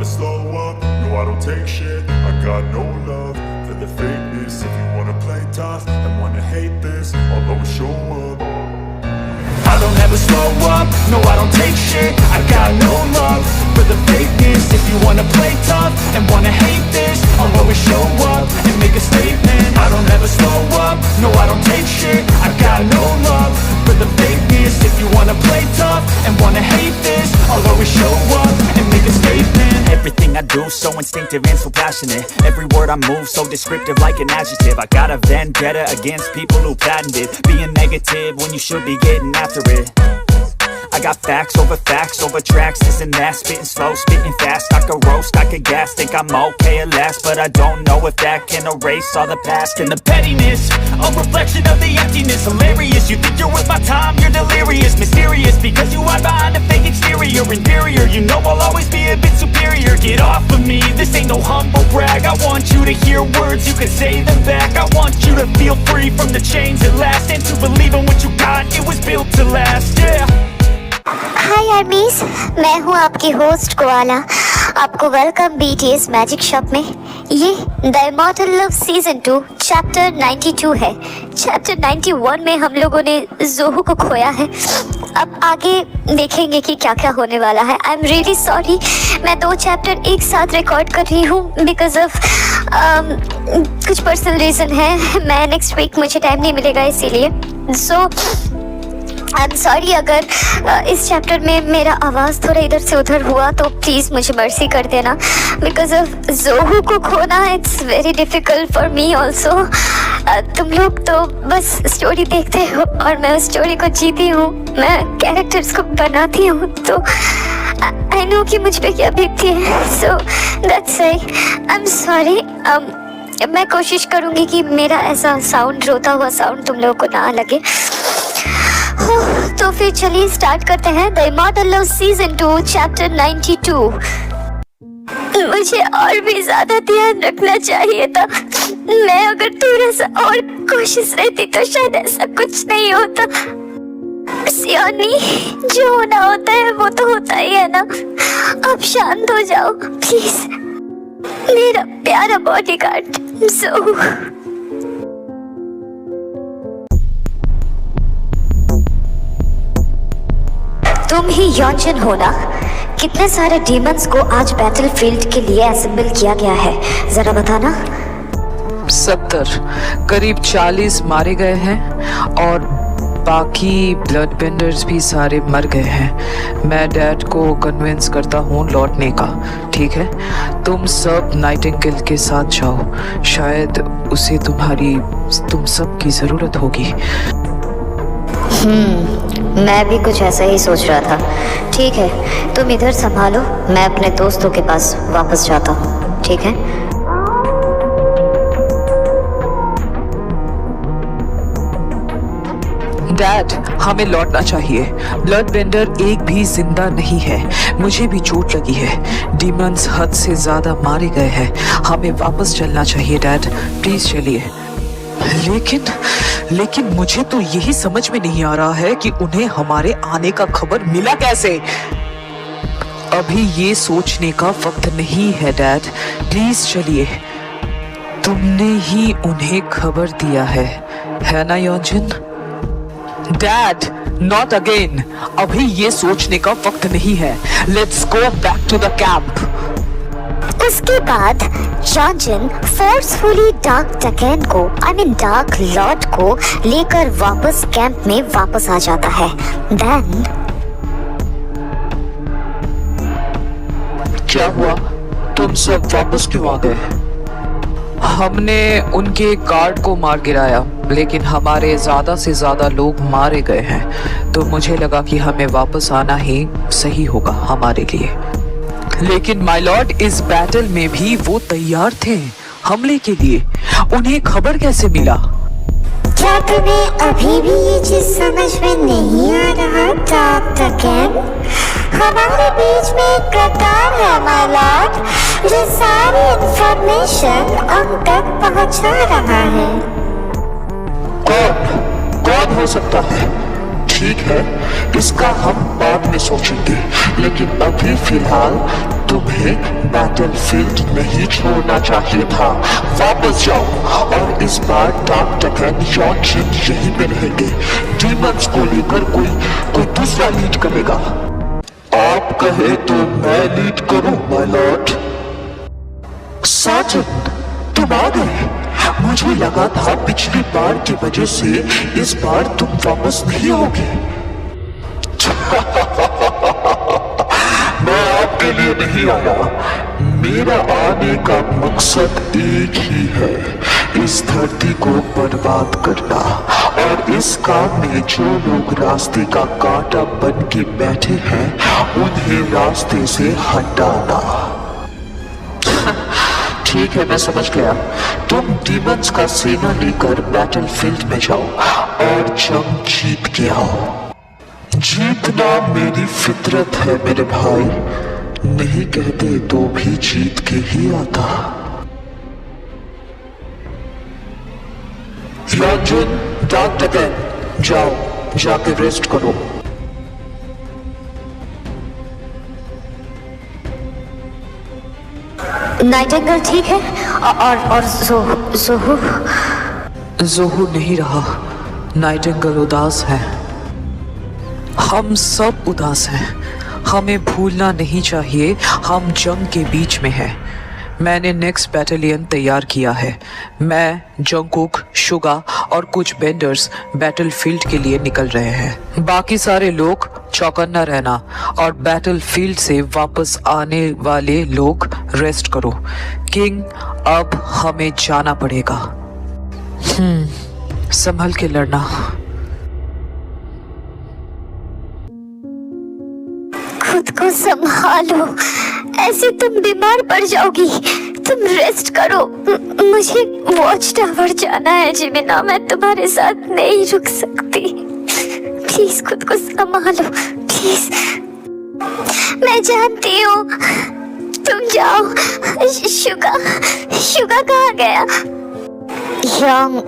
never slow up, no I don't take shit. I got no love for the fakeness. If you wanna play tough and wanna hate this, I'll always show up. I don't ever slow up, no I don't take shit. I got no love for the fakeness. If you wanna play tough and wanna hate this, I'll always show up and make a statement. I don't ever slow up, no I don't take shit. I got no love for the fakeness. If you wanna play tough and wanna hate this, I'll always show up and make a statement. Everything I do so instinctive and so passionate. Every word I move so descriptive like an adjective. I got a vendetta against people who patented being negative when you should be getting after it. I got facts over tracks, this and that. Spitting slow, spitting fast. I could roast, I could gas. Think I'm okay at last, but I don't know if that can erase all the past. And the pettiness, a reflection of the emptiness. Hilarious, you think you're worth my time, you're delirious. Mysterious, because you hide behind a fake exterior. Inferior, you know I'll always be a bit superior. Get off of me, this ain't no humble brag. I want you to hear words, you can say them back. I want you to feel free from the chains at last, and to believe in what you got, it was built to last, yeah. हाय आर्मीज, मैं हूँ आपकी host koala. आपको welcome BTS magic shop में। ये the immortal love season 2 chapter 92 है। Chapter 91 में हम लोगों ने जोहू को खोया है। अब आगे देखेंगे कि क्या क्या होने वाला है। आई एम रियली सॉरी, मैं 2 चैप्टर एक साथ रिकॉर्ड कर रही हूँ बिकॉज ऑफ कुछ पर्सनल रीज़न है। मैं नेक्स्ट वीक मुझे टाइम नहीं मिलेगा, इसीलिए सो आई एम सॉरी अगर इस चैप्टर में मेरा आवाज़ थोड़ा इधर से उधर हुआ तो प्लीज़ मुझे मर्सी कर देना। बिकॉज ऑफ जोहू को खोना it's very difficult for me also. तुम लोग तो बस स्टोरी देखते हो और मैं उस स्टोरी को जीती हूँ, मैं कैरेक्टर्स को बनाती हूँ, तो आई नो कि मुझ पे क्या बीतती है। So that's I am sorry. मैं कोशिश करूँगी कि मेरा ऐसा साउंड, रोता हुआ साउंड तुम लोगों को ना लगे। तो फिर चलिए स्टार्ट करते हैं the immortal love season 2 chapter 92। मुझे और भी ज्यादा ध्यान रखना चाहिए था। मैं अगर थोड़ा सा और कोशिश रहती तो शायद ऐसा कुछ नहीं होता। सियोनी, जो होना होता है वो तो होता ही है ना। अब शांत हो जाओ प्लीज, मेरा प्यारा बॉडीगार्ड जोहू। तुम ही योंजन हो ना? कितने सारे डीमंस को आज बैटलफील्ड के लिए असेंबल किया गया है, जरा बताना। 70, करीब 40 मारे गए हैं और बाकी ब्लड बेंडर्स भी सारे मर गए हैं। मैं डैड को कन्विंस करता हूँ लौटने का, ठीक है? तुम सब नाइटिंगेल के साथ जाओ, शायद उसे तुम सब की ज़रूरत होगी। मैं भी कुछ ऐसा ही सोच रहा था। ठीक है, तुम इधर संभालो, मैं अपने दोस्तों के पास वापस जाता हूँ, ठीक है? डैड, हमें लौटना चाहिए। ब्लड बेंडर एक भी जिंदा नहीं है, मुझे भी चोट लगी है। डीमंस हद से ज्यादा मारे गए हैं, हमें वापस चलना चाहिए डैड, प्लीज चलिए। लेकिन मुझे तो यही समझ में नहीं आ रहा है कि उन्हें हमारे आने का खबर मिला कैसे। अभी ये सोचने का वक्त नहीं है डैड, प्लीज चलिए। तुमने ही उन्हें खबर दिया है ना योंजन? Dad, not again. अभी ये सोचने का वक्त नहीं है। Let's go back to the camp. उसके बाद योंजन फोर्सफुली डार्क लॉर्ड को लेकर वापस कैंप में वापस आ जाता है। देन क्या हुआ? तुम सब वापस क्यों आ गए? हमने उनके गार्ड को मार गिराया, लेकिन हमारे ज्यादा से ज्यादा लोग मारे गए हैं, तो मुझे लगा कि हमें वापस आना ही सही होगा हमारे लिए। लेकिन माय लॉर्ड, इस बैटल में भी वो तैयार थे हमले के लिए। उन्हें खबर कैसे मिला? क्या तुम्हें अभी भी ये चीज समझ में नहीं आ रहा? हमारे बीच में एक कतार है माय लॉर्ड, जो सारी इंफॉर्मेशन हम तक पहुंचा रहा है। कौन हो सकता है? ठीक है, इसका हम बाद में सोचेंगे, लेकिन अभी फिलहाल तुम्हें बैटलफील्ड नहीं छोड़ना चाहिए था। वापस जाओ और इस बार डार्क टकन यॉर्कशिप यहीं पे रहेंगे। डीमंस को लेकर कोई दूसरा लीड करेगा। आप कहे तो मैं लीड करूं माय लॉर्ड। साजन, तुम आ गए। मुझे लगा था पिछली बार की वजह से इस बार तुम वापस नहीं आओगे। मैं आपके लिए नहीं आया। मेरा आने का मकसद एक ही है, इस धरती को बर्बाद करना और इस काम में जो लोग रास्ते का कांटा बन के बैठे हैं उन्हें रास्ते से हटाना। ठीक है, मैं समझ गया। तुम डीमंस का सेना लेकर बैटलफील्ड में जाओ और जंग जीत के आओ। जीतना मेरी फितरत है मेरे भाई, नहीं कहते तो भी जीत के ही आता। याजुन, डार्क टकन, जाओ जाके रेस्ट करो। नाइटिंगेल ठीक है? और जोहू? जोहू नहीं रहा, नाइटिंगेल उदास है। हम सब उदास हैं। हमें भूलना नहीं चाहिए हम जंग के बीच में हैं। मैंने नेक्स्ट बैटालियन तैयार किया है। मैं, जंगकुक, शुगा और कुछ बेंडर्स बैटलफील्ड के लिए निकल रहे हैं। बाकी सारे लोग चौकन्ना रहना और बैटलफील्ड से वापस आने वाले लोग रेस्ट करो। किंग, अब हमें जाना पड़ेगा। संभल के लड़ना। खुद को संभालो, ऐसे तुम बीमार पड़ जाओगी। तुम रेस्ट करो। मुझे वॉच टावर जाना है जिमिना, मैं तुम्हारे साथ नहीं रुक सकती। प्लीज खुद को संभालो, प्लीज। मैं जानती हूँ, तुम जाओ। शुगा कहाँ गया?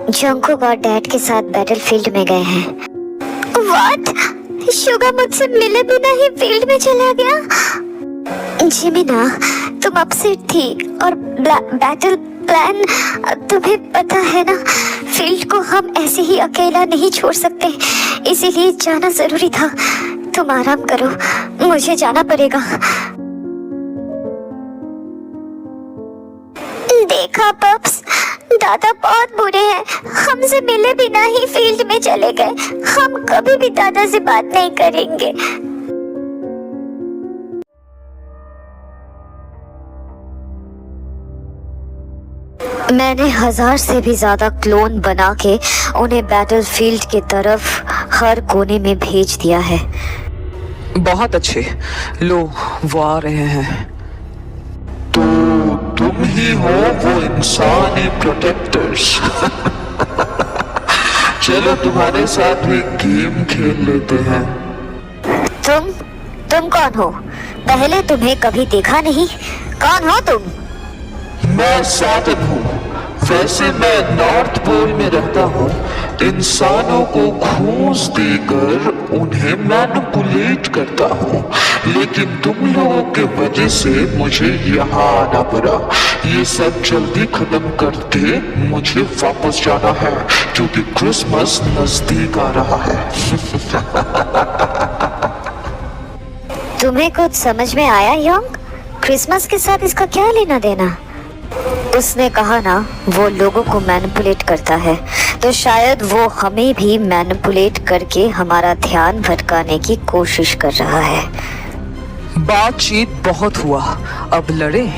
जंगकुक और डैड के साथ बैटलफील्ड में गए हैं। व्हाट? शुगा मुझसे मिले बिना ही फील्ड में चला गया? जिमिना, तुम अपसेट थी और बैटल प्लान तुम्हें पता है ना। फील्ड को हम ऐसे ही अकेला नहीं छोड़ सकते, इसीलिए जाना जरूरी था। तुम आराम करो, मुझे जाना पड़ेगा। देखा पप्स, दादा बहुत बुरे हैं। हमसे मिले बिना ही फील्ड में चले गए। हम कभी भी दादा से बात नहीं करेंगे। मैंने 1000 से भी ज्यादा क्लोन बना के उन्हें बैटलफील्ड की तरफ हर कोने में भेज दिया है। बहुत अच्छे। लो, वो आ रहे हैं। तो तुम ही हो वो इंसानी प्रोटेक्टर्स। चलो तुम्हारे साथ भी गेम खेल लेते हैं। तुम कौन हो? पहले तुम्हें कभी देखा नहीं। कौन हो तुम? मैं साजन हूँ। वैसे मैं नॉर्थ पोल में रहता हूँ। इंसानों को घूस देकर उन्हें मैनिपुलेट करता हूँ, लेकिन तुम लोगों के वजह से मुझे यहाँ आना पड़ा। ये सब जल्दी खत्म करके मुझे वापस जाना है, क्योंकि क्रिसमस नजदीक आ रहा है। तुम्हें कुछ समझ में आया योंग? क्रिसमस के साथ इसका क्या लेना देना? उसने कहा ना, वो लोगों को मैनिपुलेट करता है, तो शायद वो हमें भी मैनिपुलेट करके हमारा ध्यान भटकाने की कोशिश कर रहा है। बातचीत बहुत हुआ, अब लड़े।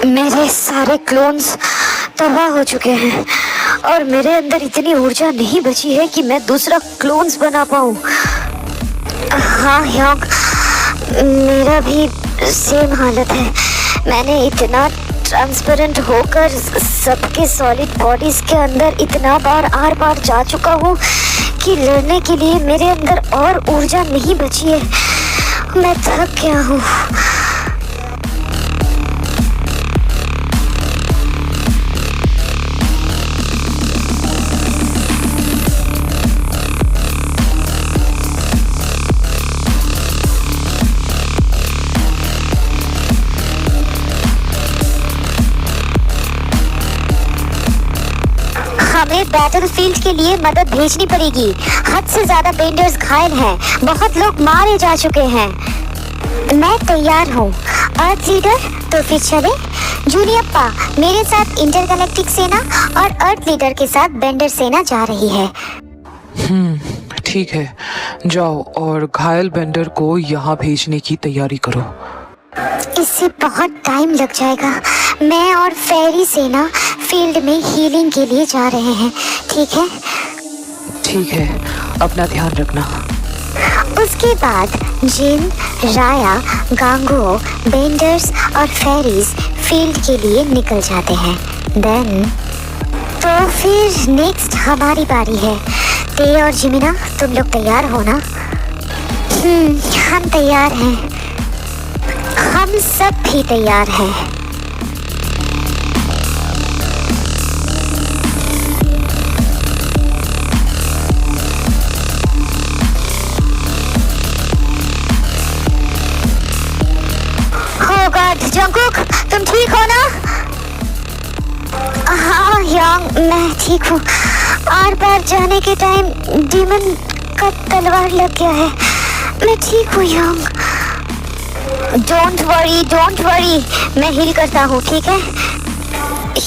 मेरे सारे क्लोन्स तबाह हो चुके हैं और मेरे अंदर इतनी ऊर्जा नहीं बची है कि मैं दूसरा क्लोन्स बना पाऊँ। हाँ योंग, मेरा भी सेम हालत है। मैंने इतना ट्रांसपेरेंट होकर सबके सॉलिड बॉडीज के अंदर इतना बार आर पार जा चुका हूँ कि लड़ने के लिए मेरे अंदर और ऊर्जा नहीं बची है। मैं थक गया हूँ। हमें बैटलफील्ड के लिए मदद भेजनी पड़ेगी। हद से ज्यादा बेंडर्स घायल हैं, बहुत लोग मारे जा चुके हैं। मैं तैयार हूँ। अर्थ लीडर तो फिर चले। जूनियप्पा मेरे साथ इंटरगैलेक्टिक सेना और अर्थ लीडर के साथ बेंडर सेना जा रही है। ठीक है, जाओ और घायल बेंडर को यहाँ भेजने की तैयारी करो। इससे बहुत टाइम लग जाएगा। मैं और फेरी सेना फील्ड में हीलिंग के लिए जा रहे हैं, ठीक है? ठीक है, अपना ध्यान रखना। उसके बाद जिन, राया, गांगो, बेंडर्स और फेरीज फील्ड के लिए निकल जाते हैं। देन तो फिर नेक्स्ट हमारी बारी है। ते और जिमिना, तुम लोग तैयार हो ना? हम तैयार हैं। हम सब भी तैयार हैं। जंगकुक, तुम ठीक हो ना? हाँ यांग, मैं ठीक हूँ। आर पार जाने के टाइम डीमन का तलवार लग गया है। मैं ठीक हूँ यांग। डोंट वरी, मैं हील करता हूँ, ठीक है?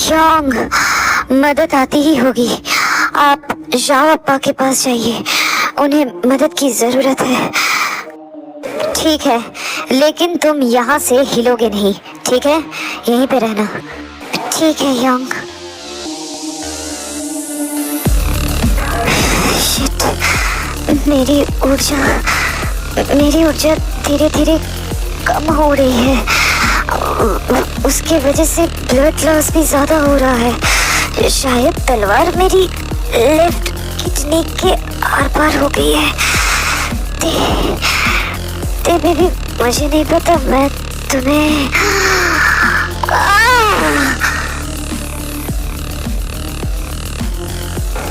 यांग, मदद आती ही होगी। आप जाओ, अप्पा के पास जाइए, उन्हें मदद की जरूरत है। ठीक है, लेकिन तुम यहाँ से हिलोगे नहीं, ठीक है? यहीं पे रहना। ठीक है यांग। शिट, मेरी ऊर्जा धीरे धीरे कम हो रही है। उसके वजह से ब्लड लॉस भी ज्यादा हो रहा है। शायद तलवार मेरी लेफ्ट किडनी के आर पार हो गई है। बेबी, मुझे नहीं पता। मैं तुम्हें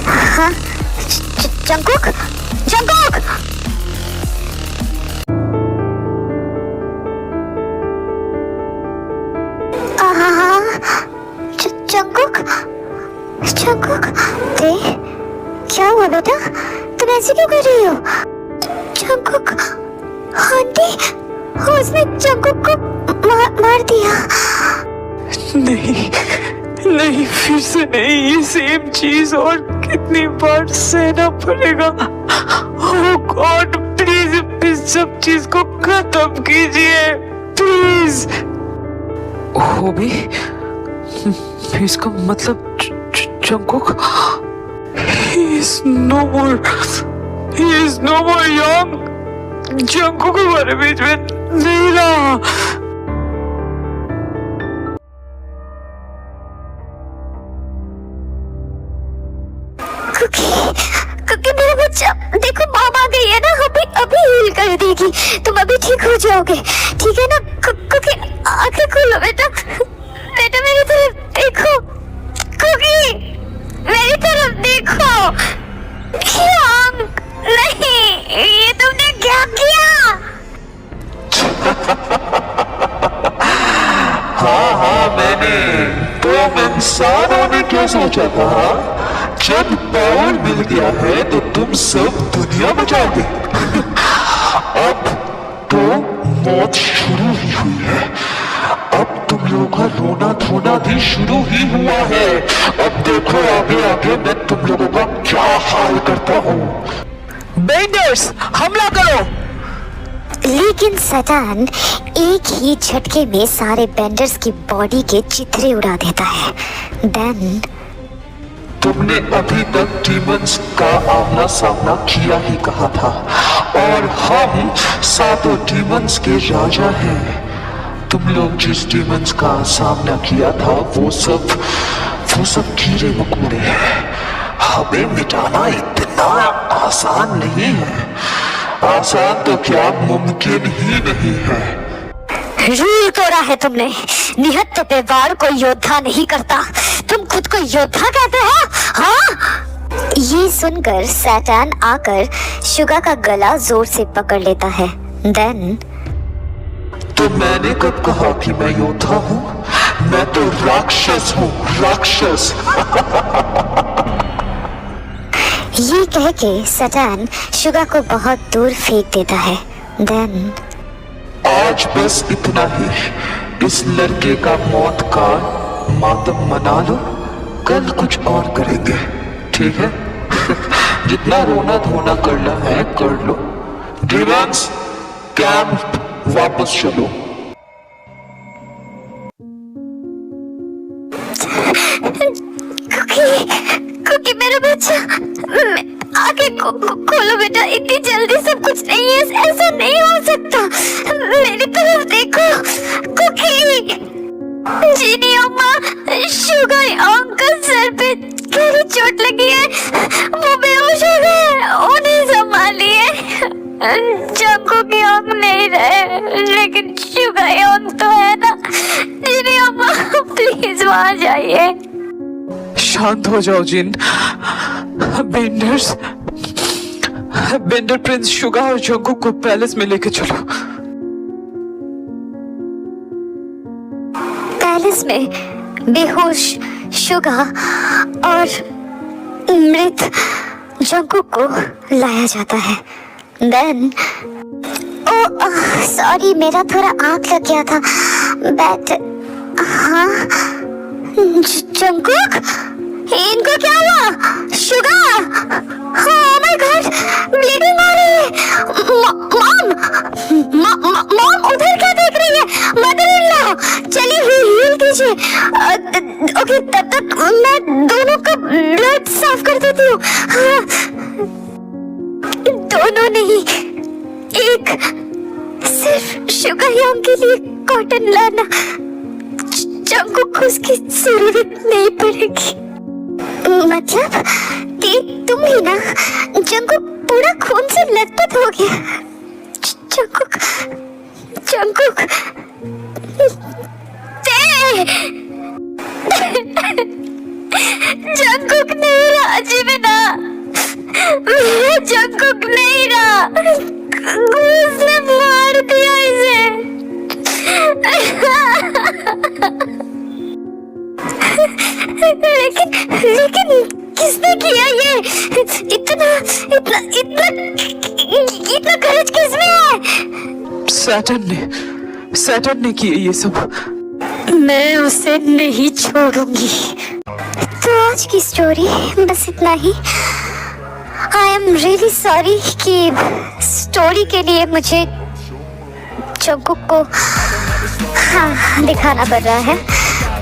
हाँ, जंगकुक, जंगकुक, ते क्या हुआ बेटा? तुम ऐसे क्यों कर रही हो? जंगकुक, आंटी, उसने जंगकुक को मार दिया। नहीं, फिर से नहीं। ये सेम चीज और कितनी बार सहना पड़ेगा? ओह गॉड, प्लीज इस सब चीज को खत्म कीजिए, प्लीज। होबी, इसका मतलब Jungkook he is no more young। Jungkook हमारे बीच में नहीं रहा। क्योंकि मेरा बच्चा, देखो मॉम आ गई है ना, अभी हील कर देगी। तुम अभी ठीक हो जाओगे, ठीक है ना? क्योंकि आंखें खोलो बेटा, मेरी तरफ देखो। क्योंकि मेरी तरफ देखो। नहीं, ये तुमने क्या किया? हाँ, मैंने। तुम इंसानों ने क्या सोचा था? जब पावर मिल गया है तो तुम सब दुनिया बचाओगे। अब तो मौत शुरू ही हुई है। अब तुम लोगों का रोना धोना भी शुरू ही हुआ है। अब देखो आगे मैं तुम लोगों का क्या हाल करता हूँ। बेंडर्स, हमला करो! लेकिन सटान एक ही झटके में सारे बेंडर्स की बॉडी के चित्रे उड़ा देता है। देन तुमने अभी तक डीमंस का आमना सामना किया ही कहा था, और हम सातों डीमंस के राजा हैं। तुम लोग जिस डीमंस का सामना किया था वो सब कीड़े मकोड़े हैं। हमें मिटाना इतना आसान नहीं है। आसान तो क्या, मुमकिन ही नहीं है। रूल तोड़ा है तुमने। निहत्थे पे वार कोई योद्धा नहीं करता। तुम खुद को योद्धा कहते हो? हाँ? ये सुनकर सैटान आकर शुगा का गला जोर से पकड़ लेता है। देन तो मैंने कब कहा कि मैं योद्धा हूँ? मैं तो राक्षस हूँ, राक्षस। ये कह के सैटान शुगा को बहुत दूर फेंक देता है। देन आज बस इतना ही। इस लड़के का मौत का मातम मना लो, कल कुछ और करेंगे, ठीक है? जितना रोना धोना करना है कर लो। डीमंस, कैंप वापस चलो। कुकी मेरा बच्चा, आगे खोलो बेटा। इतनी जल्दी सब कुछ नहीं है, ऐसा नहीं हो सकता। मेरी तरफ देखो कुकी। जीनी अम्मा, शुगर अंकल सर पे गहरी चोट लगी है, वो बेहोश हो गए, उन्हें संभालिए। जंको की अंग नहीं रहे, लेकिन शुगर अंग तो है ना। जीनी अम्मा प्लीज वहां जाइए। शांत हो जाओ जिन। बेंडर प्रिंस शुगा और जंगकुक को पैलेस में लेके चलो। पैलेस में बेहोश शुगा और मृत जंगकुक को लाया जाता है। देन सॉरी, मेरा थोड़ा आंख लग गया था। बट हाँ, जंगकुक, इनको क्या हुआ? Sugar, oh my God, bleeding हो रही है। मॉम उधर क्या देख रही है? मदर इन लॉ, चलिए हील कीजिए। ओके, तब तक मैं दोनों का ब्लड साफ कर देती हूँ। हाँ, दोनों नहीं, एक सिर्फ शुगर यंग के लिए कॉटन लाना। जंगकुक को उसकी जरूरत नहीं पड़ेगी। मतलब कि तुम ही ना? जंगकुक पूरा खून से लथपथ हो गया। जंगकुक जंगकुक नहीं रहा जीवना, मेरा जंगकुक नहीं रहा। उसने मार दिया इसे। लेकिन किसने किया ये? इतना गलत किसमें है? सैटर्न ने किए ये सब। मैं उसे नहीं छोड़ूंगी। तो आज की स्टोरी बस इतना ही। आई एम रियली सॉरी कि स्टोरी के लिए मुझे जंगकुक को दिखाना पड़ रहा है,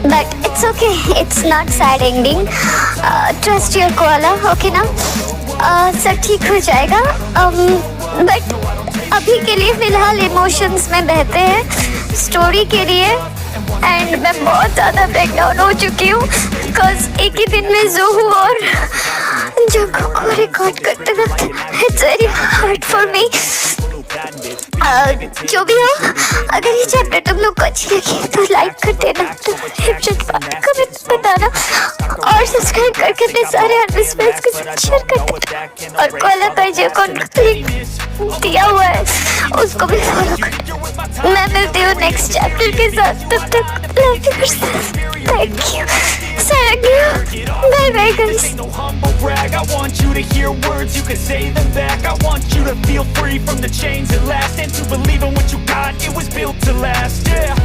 but it's okay, it's not sad ending. Trust your koala, okay ना? सब ठीक हो जाएगा। बट अभी के लिए फिलहाल इमोशंस में बहते हैं स्टोरी के लिए। एंड मैं बहुत ज़्यादा ब्रेक डाउन हो चुकी हूँ, बिकॉज एक ही दिन में जोहू और जंगकुक को रिकॉर्ड करते वक्त it's very hard for me. जो भी हो, अगर ये चैप्टर तुम लोग को अच्छी लगी तो लाइक कर देना, कमेंट बताना और सब्सक्राइब करके अपने सारे फ्रेंड्स के साथ शेयर कर देना। और कोला का जो कॉन्टैक्ट लिंक दिया हुआ है उसको भी फॉलो कर। मैं मिलती हूँ नेक्स्ट चैप्टर के साथ, तब तक love you yourself, thank you, bye bye guys. I want you to hear words, you can say them back. I want you to feel free from the chains that last, and to believe in what you got, it was built to last, yeah.